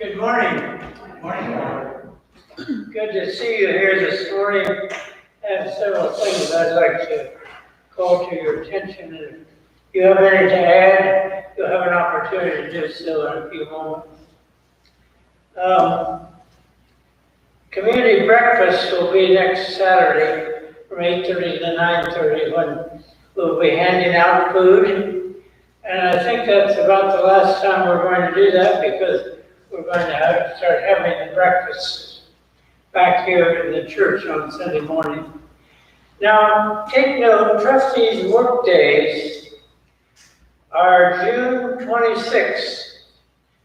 Good morning. Morning. Good to see you here this morning. I have several things I'd like to call to your attention. If you have anything to add, you'll have an opportunity to do so in a few moments. Community breakfast will be next Saturday from 8:30 to 9:30 when we'll be handing out food. And I think that's about the last time we're going to do that because we're going to start having the breakfast back here in the church on Sunday morning. Now, take note, trustees' work days are June 26th.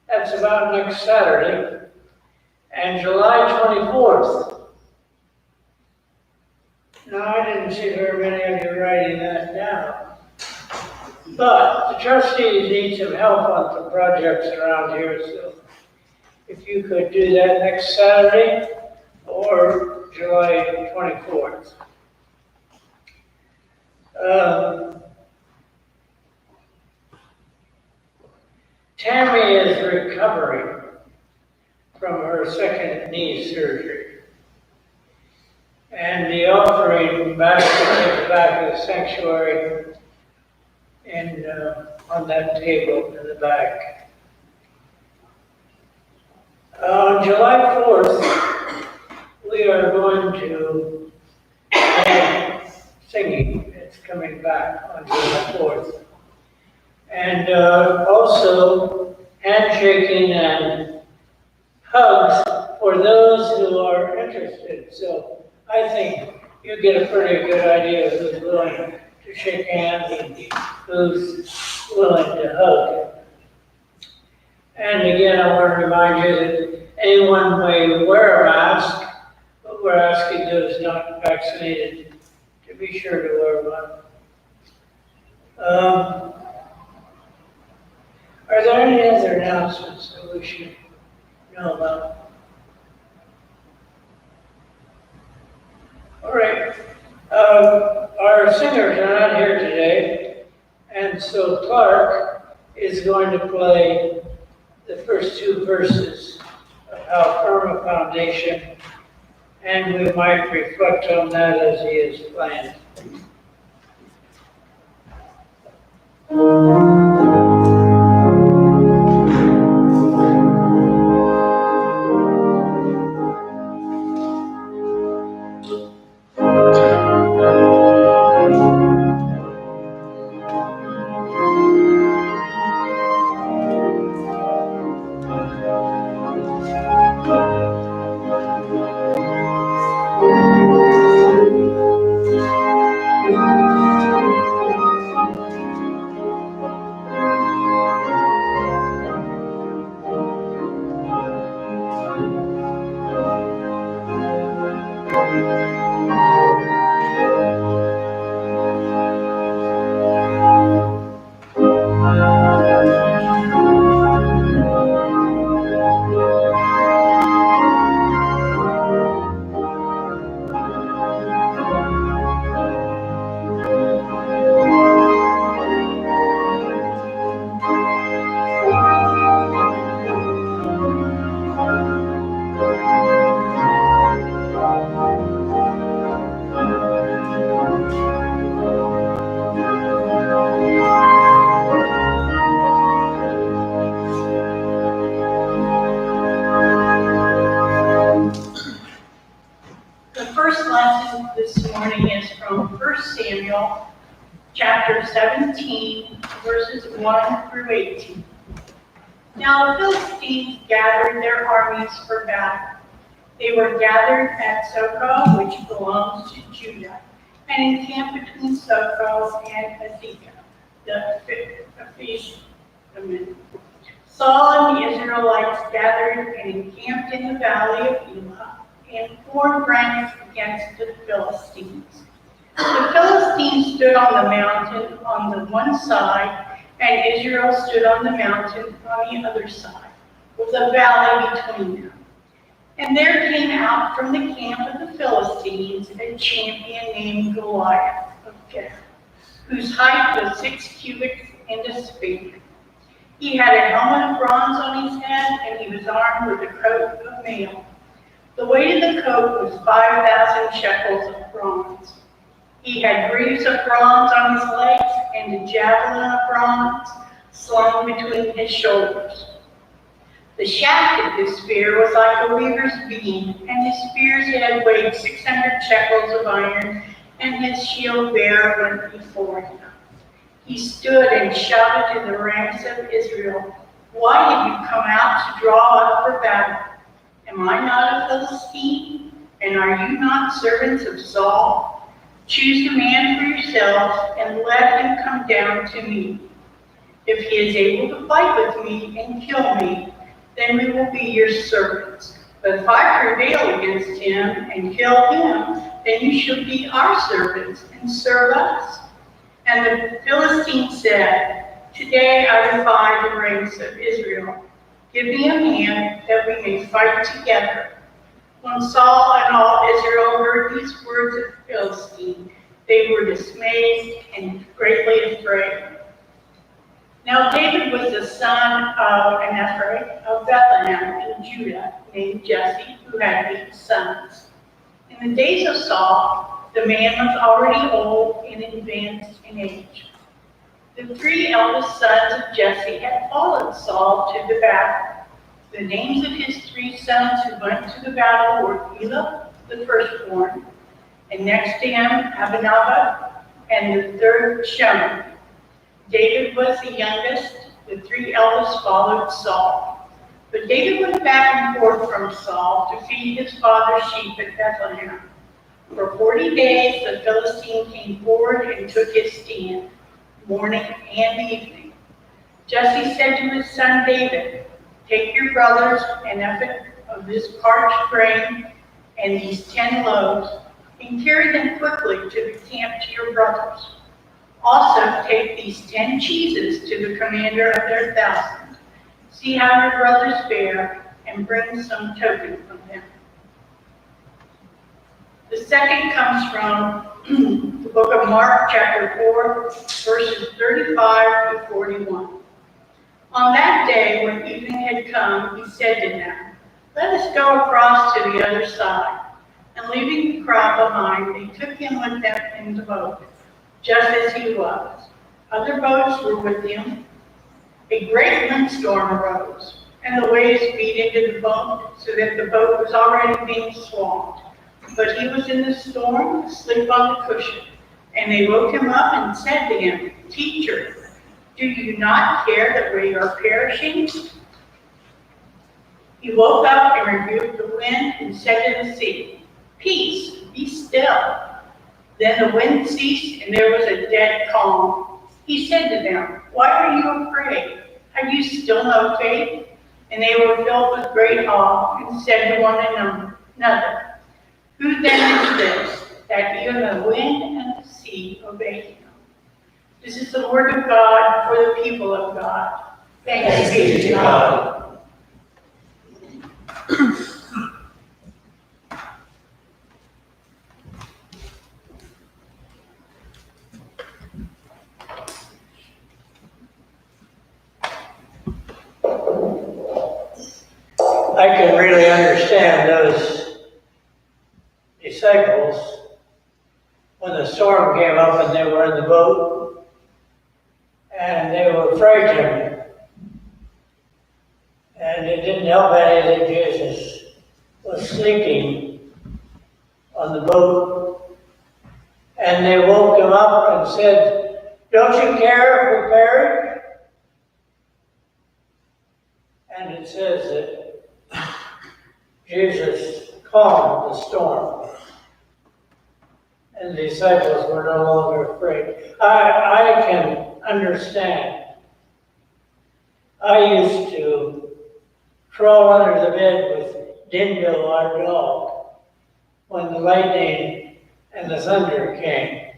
That's about next Saturday. And July 24th. Now, I didn't see very many of you writing that down. But the trustees need some help on some projects around here, so if you could do that next Saturday or July 24th. Tammy is recovering from her second knee surgery. And the offering basket at the back of the sanctuary and on that table in the back. On July 4th, to singing. It's coming back on July 4th. And also handshaking and hugs for those who are interested. So I think you get a pretty good idea of who's willing to shake hands and who's willing to hug. And again, I want to remind you that anyone may wear a mask, but we're asking those not vaccinated to be sure to wear one. Are there any other announcements that we should know about? All right. Our singers are not here today, and so Clark is going to play the first two verses of How Firm a Foundation, and we might reflect on that as he is playing. Chapter 17, verses 1 through 18. Now the Philistines gathered their armies for battle. They were gathered at Socoh, which belongs to Judah, and encamped between Socoh and Azekah, the Philistines. Saul and the Israelites gathered and encamped in the valley of Elah and formed ranks against the Philistines. The Philistines stood on the mountain on the one side, and Israel stood on the mountain on the other side, with a valley between them. And there came out from the camp of the Philistines a champion named Goliath of Gath, whose height was 6 cubits and a span. He had a helmet of bronze on his head, and he was armed with a coat of mail. The weight of the coat was 5,000 shekels of bronze. He had greaves of bronze on his legs and a javelin of bronze slung between his shoulders. The shaft of his spear was like a weaver's beam, and his spear's head weighed 600 shekels of iron, and his shield bearer went before him. He stood and shouted to the ranks of Israel, "Why have you come out to draw up for battle? Am I not a Philistine? And are you not servants of Saul? Choose a man for yourselves and let him come down to me. If he is able to fight with me and kill me, then we will be your servants. But if I prevail against him and kill him, then you shall be our servants and serve us." And the Philistine said, "Today I defy the ranks of Israel. Give me a man that we may fight together." When Saul and all Israel heard these words of the Philistine, they were dismayed and greatly afraid. Now David was the son of an Ephraim of Bethlehem in Judah, named Jesse, who had 8 sons. In the days of Saul, the man was already old and advanced in age. The 3 eldest sons of Jesse had followed Saul to the battle. The names of his 3 sons who went to the battle were Elah, the firstborn, and next to him Abinadab, and the third Shimei. David was the youngest. The three eldest followed Saul. But David went back and forth from Saul to feed his father's sheep at Bethlehem. For 40 days the Philistine came forward and took his stand, morning and evening. Jesse said to his son David, "Take your brothers an ephah of this parched grain and these 10 loaves, and carry them quickly to the camp to your brothers. Also take these 10 cheeses to the commander of their 1,000. See how your brothers fare, and bring some token from them." The second comes from the book of Mark, chapter 4, verses 35 to 41. On that day, when evening had come, he said to them, "Let us go across to the other side." And leaving the crowd behind, they took him with them in the boat, just as he was. Other boats were with him. A great windstorm arose, and the waves beat into the boat, so that the boat was already being swamped. But he was in the storm, asleep on the cushion. And they woke him up and said to him, "Teacher, do you not care that we are perishing?" He woke up and rebuked the wind and said to the sea, "Peace, be still." Then the wind ceased and there was a dead calm. He said to them, "Why are you afraid? Have you still no faith?" And they were filled with great awe and said to one another, "Who then is this, that even the wind and the sea obey him?" This is the word of God for the people of God. Thanks be to God. I can really understand those disciples when the storm came up and they were in the boat and they were frightened. And it didn't help any that Jesus was sleeping on the boat. And they woke him up and said, "Don't you care if we perish?" And it says that Jesus calmed the storm, and the disciples were no longer afraid. I can understand. I used to crawl under the bed with Dindo, our dog, when the lightning and the thunder came.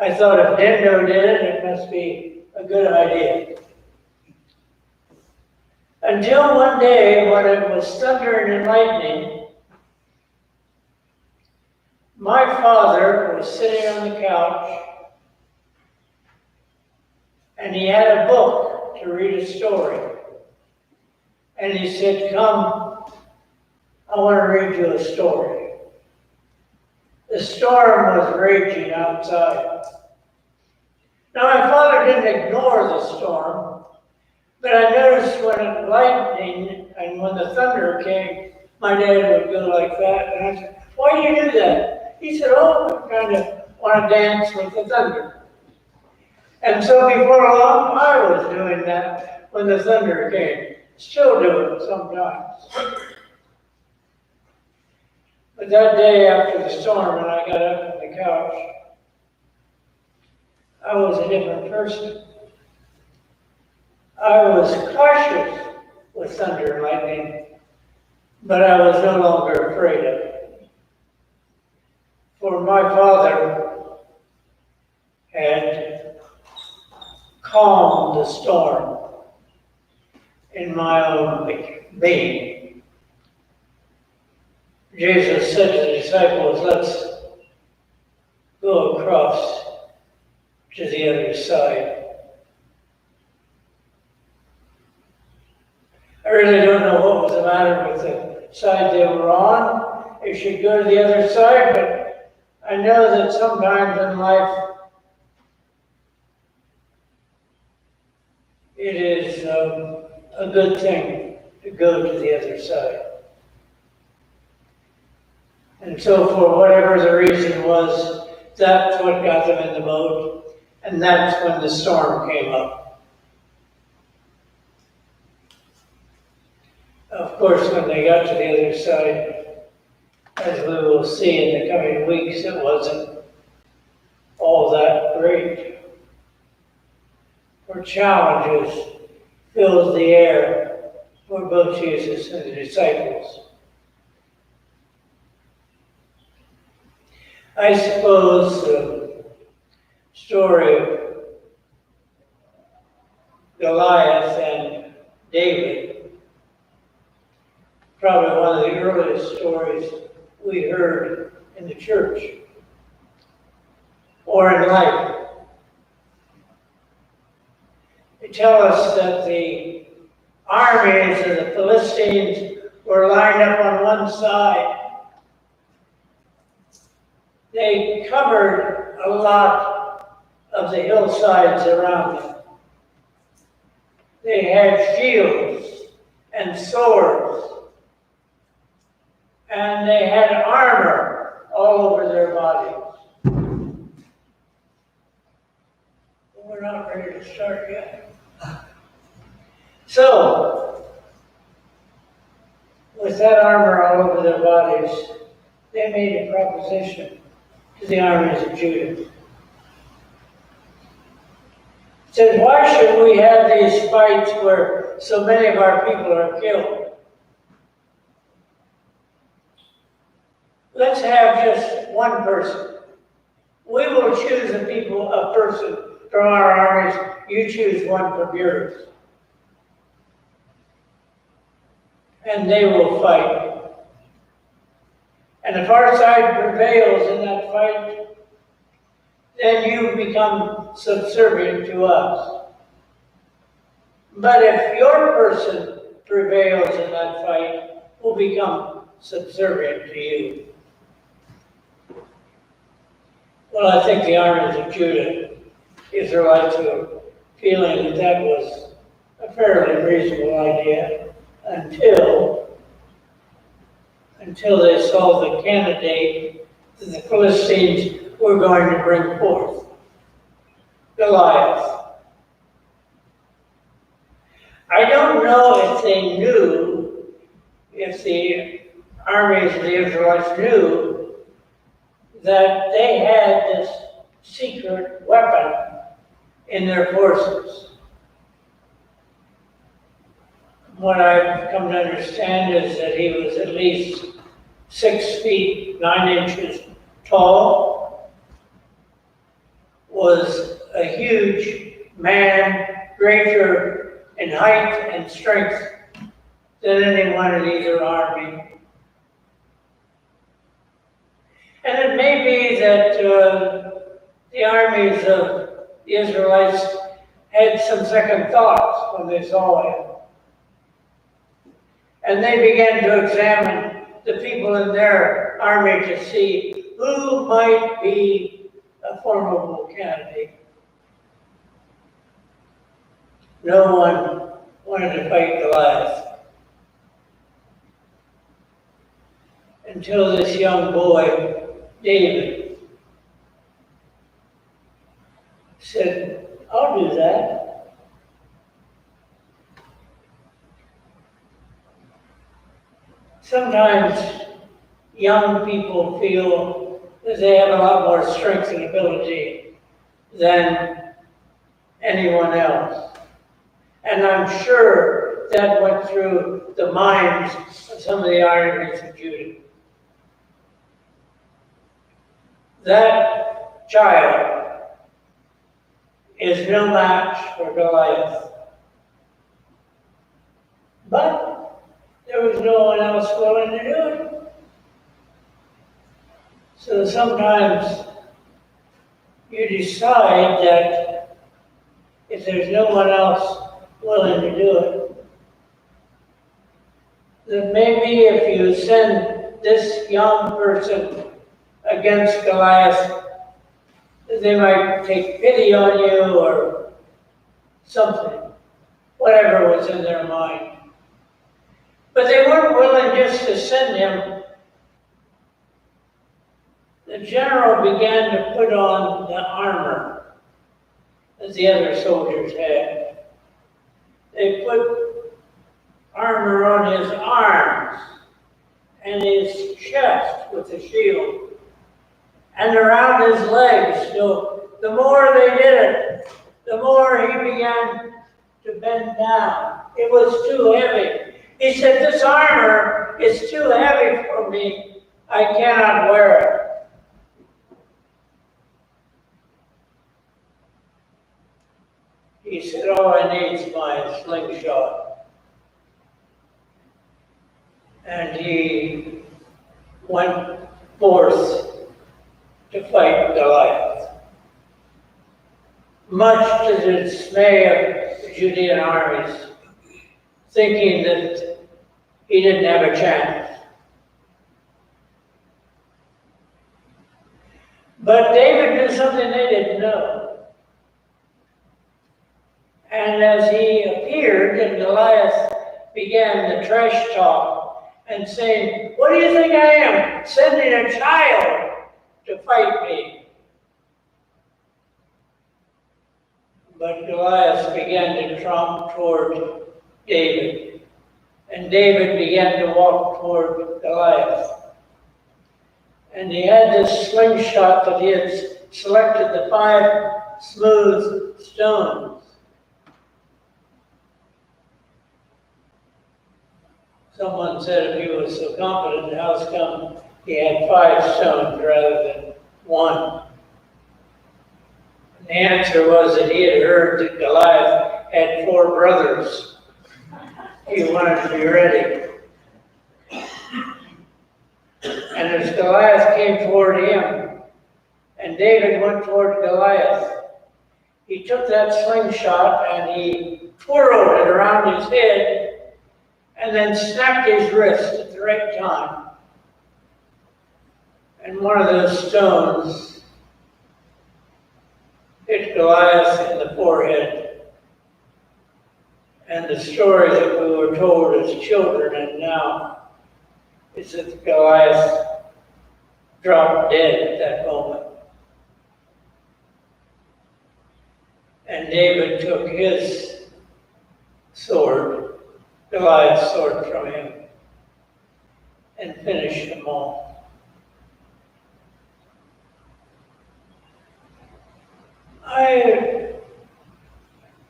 I thought if Dindo did it, it must be a good idea. Until one day, when it was thundering and lightning, my father was sitting on the couch, and he had a book to read a story. And he said, "Come, I want to read you a story." The storm was raging outside. Now, my father didn't ignore the storm, but I noticed when it lightning and when the thunder came, my dad would go like that. And I said, "Why do you do that?" He said, "Oh, I kind of want to dance with the thunder." And so before long, I was doing that when the thunder came. Still do it sometimes. But that day after the storm, when I got up on the couch, I was a different person. I was cautious with thunder and lightning, but I was no longer afraid of it. For my father had calmed the storm in my own being. Jesus said to the disciples, "Let's go across to the other side." I really don't know what was the matter with the side they were on. They should go to the other side, but I know that sometimes in life it is a good thing to go to the other side. And so for whatever the reason was, that's what got them in the boat, and that's when the storm came up. Of course, when they got to the other side, as we will see in the coming weeks, it wasn't all that great. For challenges filled the air for both Jesus and the disciples. I suppose the story of Goliath and David, probably one of the earliest stories we heard in the church or in life. They tell us that the armies of the Philistines were lined up on one side. They covered a lot of the hillsides around them. They had shields and swords, and they had armor all over their bodies. We're not ready to start yet. So, with that armor all over their bodies, they made a proposition to the armies of Judah. It said, why should we have these fights where so many of our people are killed? Let's have just one person. We will choose a person from our armies. You choose one from yours. And they will fight. And if our side prevails in that fight, then you become subservient to us. But if your person prevails in that fight, we'll become subservient to you. Well, I think the armies of Judah, Israelites, were feeling that that was a fairly reasonable idea until they saw the candidate that the Philistines were going to bring forth, Goliath. I don't know if they knew, if the armies of the Israelites knew that they had this secret weapon in their forces. What I've come to understand is that he was at least 6 feet 9 inches tall, was a huge man, greater in height and strength than anyone in either army. And it may be that the armies of the Israelites had some second thoughts when they saw him. And they began to examine the people in their army to see who might be a formidable candidate. No one wanted to fight Goliath until this young boy, David, said, I'll do that. Sometimes young people feel that they have a lot more strength and ability than anyone else. And I'm sure that went through the minds of some of the armies of Judah. That child is no match for Goliath. But there was no one else willing to do it. So sometimes you decide that if there's no one else willing to do it, that maybe if you send this young person against Goliath, they might take pity on you or something, whatever was in their mind. But they weren't willing just to send him the general began to put on the armor that the other soldiers had. They put armor on his arms and his chest with the shield and around his legs. So the more they did it, the more he began to bend down. It was too heavy. He said, "This armor is too heavy for me. I cannot wear it." He said, "All I need is my slingshot." And he went forth to fight Goliath, much to the dismay of the Judean armies, thinking that he didn't have a chance. But David knew something they didn't know. And as he appeared, and Goliath began the trash talk and saying, "What do you think I am, sending a child to fight me?" But Goliath began to tromp toward David, and David began to walk toward Goliath. And he had this slingshot that he had selected the 5 smooth stones. Someone said if he was so confident, how come he had 5 stones rather than 1? And the answer was that he had heard that Goliath had 4 brothers. He wanted to be ready. And as Goliath came toward him, and David went toward Goliath, he took that slingshot and he twirled it around his head and then snapped his wrist at the right time. And one of those stones hit Goliath in the forehead. And the story that we were told as children and now is that Goliath dropped dead at that moment. And David took his sword, Goliath's sword, from him and finished them all. I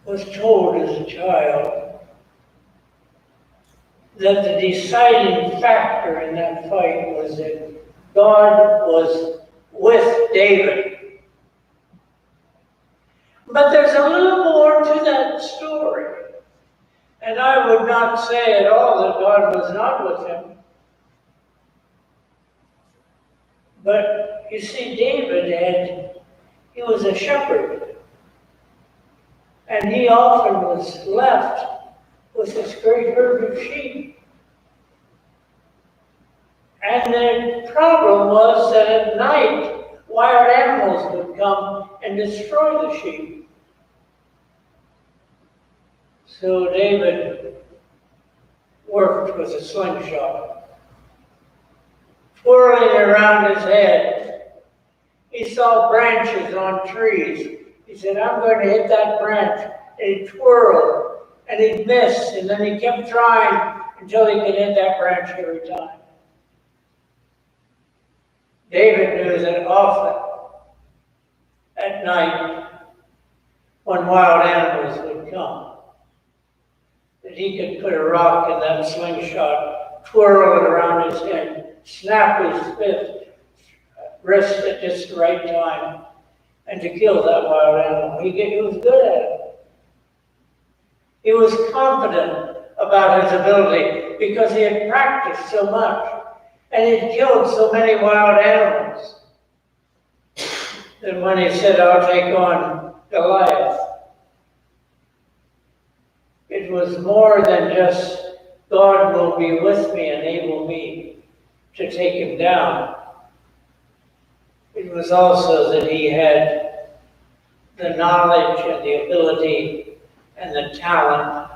was told as a child that the deciding factor in that fight was that God was with David. But there's a little more to that story. And I would not say at all that God was not with him. But you see, he was a shepherd. And he often was left with this great herd of sheep. And the problem was that at night, wild animals would come and destroy the sheep. So David worked with a slingshot, twirling around his head. He saw branches on trees. He said, "I'm going to hit that branch." And he twirled, and he'd miss, and then he kept trying until he could hit that branch every time. David knew that often at night, when wild animals would come, that he could put a rock in that slingshot, twirl it around his head, snap his wrist at just the right time, and to kill that wild animal. He was good at it. He was confident about his ability because he had practiced so much and he'd killed so many wild animals. Then when he said, "I'll take on Goliath," it was more than just God will be with me and enable me to take him down. It was also that he had the knowledge and the ability and the talent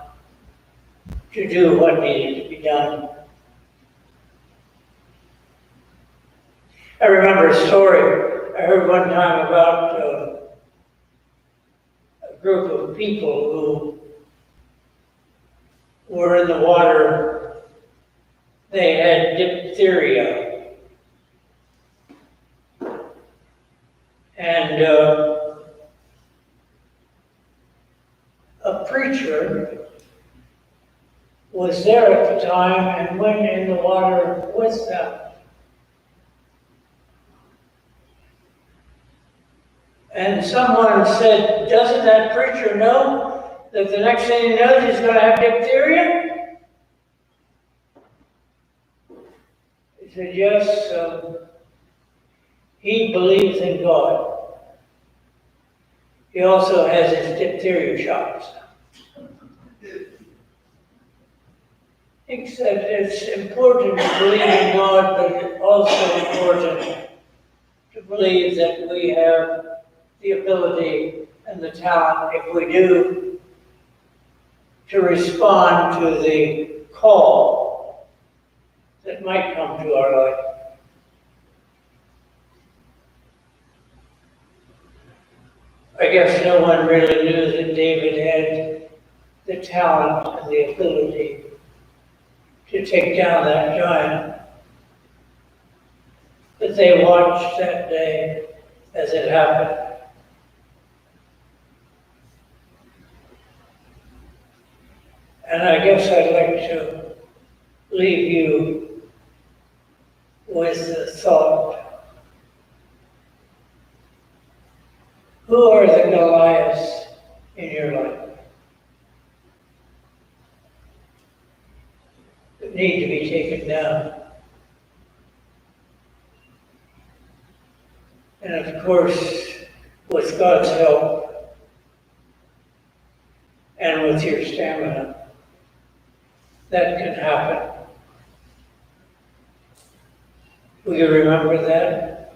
to do what needed to be done. I remember a story I heard one time about a group of people who were in the water. They had diphtheria. And a preacher was there at the time and went in the water with them. And someone said, doesn't that preacher know that the next thing he knows he's going to have diphtheria? He said, yes, he believes in God. He also has his diphtheria shots. Except it's important to believe in God, but it's also important to believe that we have the ability and the talent, if we do, to respond to the call that might come to our life. I guess no one really knew that David had the talent and the ability to take down that giant. But they watched that day as it happened. And I guess I'd like to leave you with the thought, who are the Goliaths in your life that need to be taken down? And of course, with God's help and with your stamina, that can happen. Will you remember that?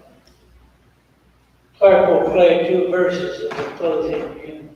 Clark will play 2 verses of the closing hymn.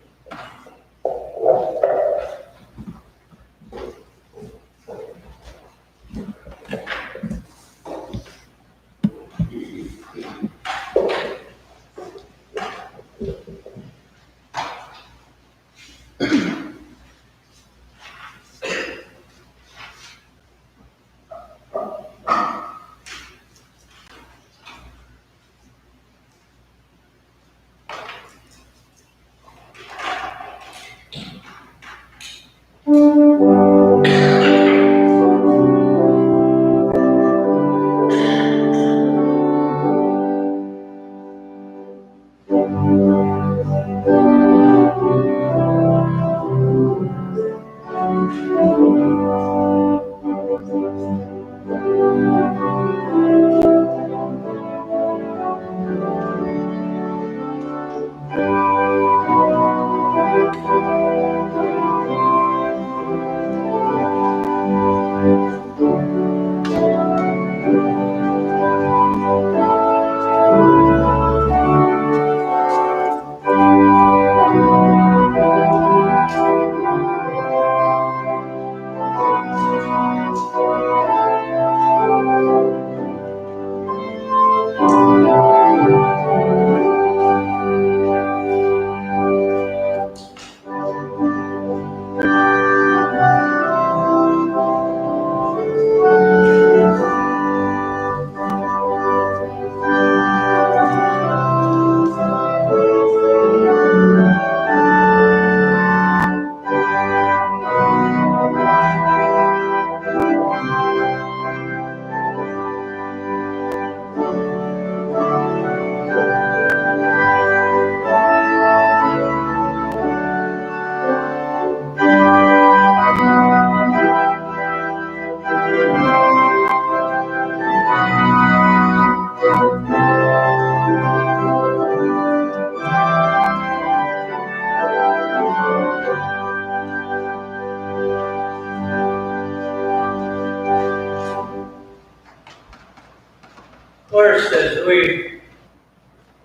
Of course, as we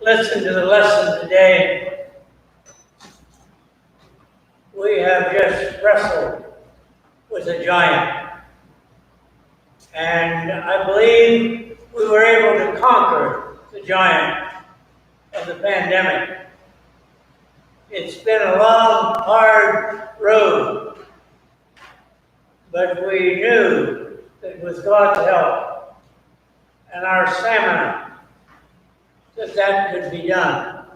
listen to the lesson today, we have just wrestled with a giant. And I believe we were able to conquer the giant of the pandemic. It's been a long, hard road, but we knew that with God's help and our stamina, that could be done.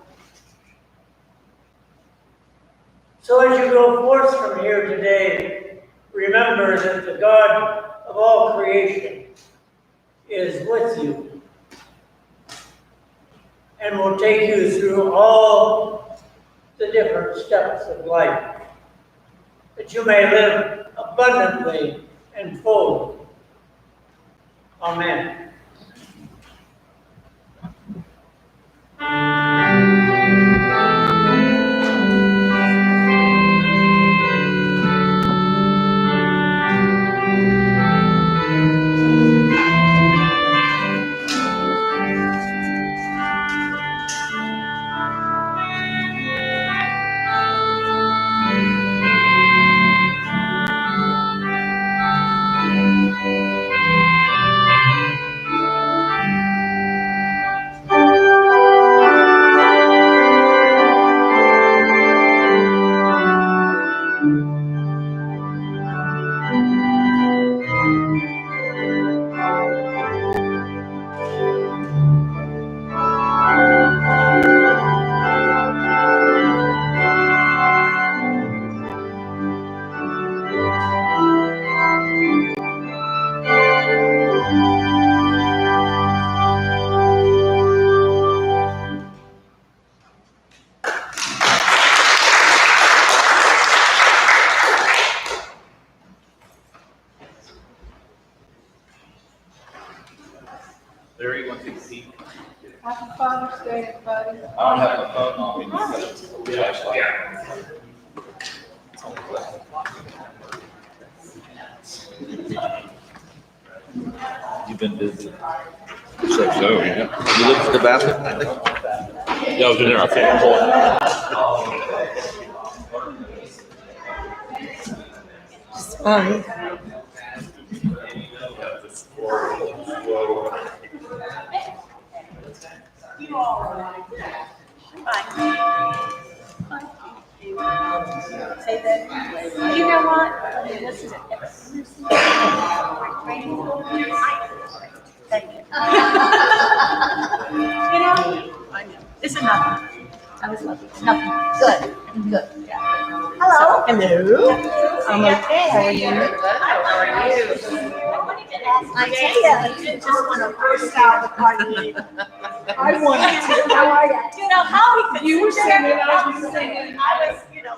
So as you go forth from here today, remember that the God of all creation is with you and will take you through all the different steps of life, that you may live abundantly and full. Amen. Larry, want to see? Happy Father's Day, everybody. I don't have a phone on me. You've been busy. So, yeah. You looked at the basket lately? Yeah, I was in there. I can't pull it. You all are like that. Say that. You know what? This is Thank you. You know, I know. It's enough. I was lucky. It's nothing. Good. Good. Yeah. Hello. Hello. I'm okay. How are you? How are you? I tell you, you just want to burst out the party. I wanted to. How are you? You know how you were singing, I was singing.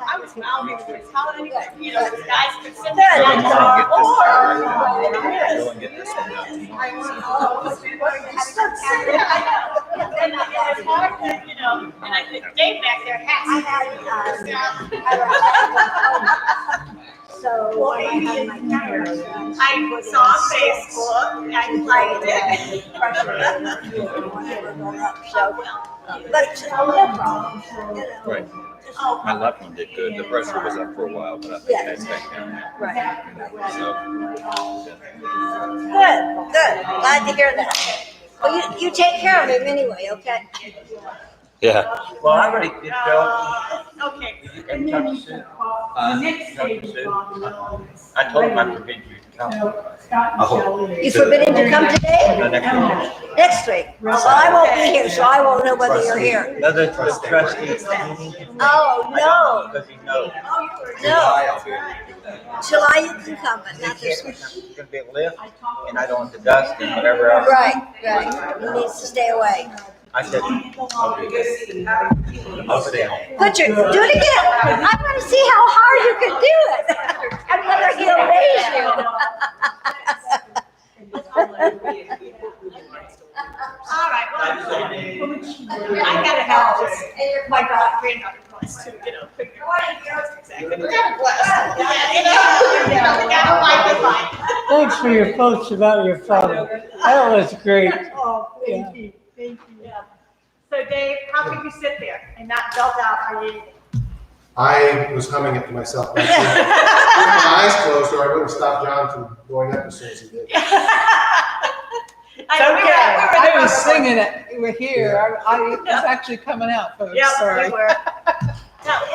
I was mouthing this. How did you know, the guys could sit there and Go and get this one out tomorrow. I know. It's hard to, you know, and I think Dave back there has. So when I had my cameras, I saw Facebook, I liked it. but no problem. You know, Right. Oh, My left one did good. The pressure was up for a while, but I think that's back down now. right. So, Good. Glad to hear that. Well, you take care of him anyway, okay? yeah. Well, I already did go. okay. You can touch Sue. Next Touch Sue. I told him I forbid you to come. You forbid him to come today? The next one. Next week? Well, I won't be here, so I won't know whether you're here. Another trustee. Oh, no. Because he knows. No. I'll be able to do that. July you can come, but not this week. It's gonna be a lift, and I don't want the dust and whatever else. Right. He needs to stay away. I said, I'll do this. I'll stay home. Do it again. I want to see how hard you can do it. And whether he obeys you. All right, well, I gotta help this. My granddaughter wants to, you know, figure out exactly. God bless. Yeah, gotta find the line. Thanks for your posts about your father. That was great. Oh, thank you. So Dave, how could you sit there and not belt out our name? I was humming it to myself. With my eyes closed, or I wouldn't stop John from going up as soon as he did. I know we singing it. We're here. It's actually coming out, folks. Yep, Sorry. we were.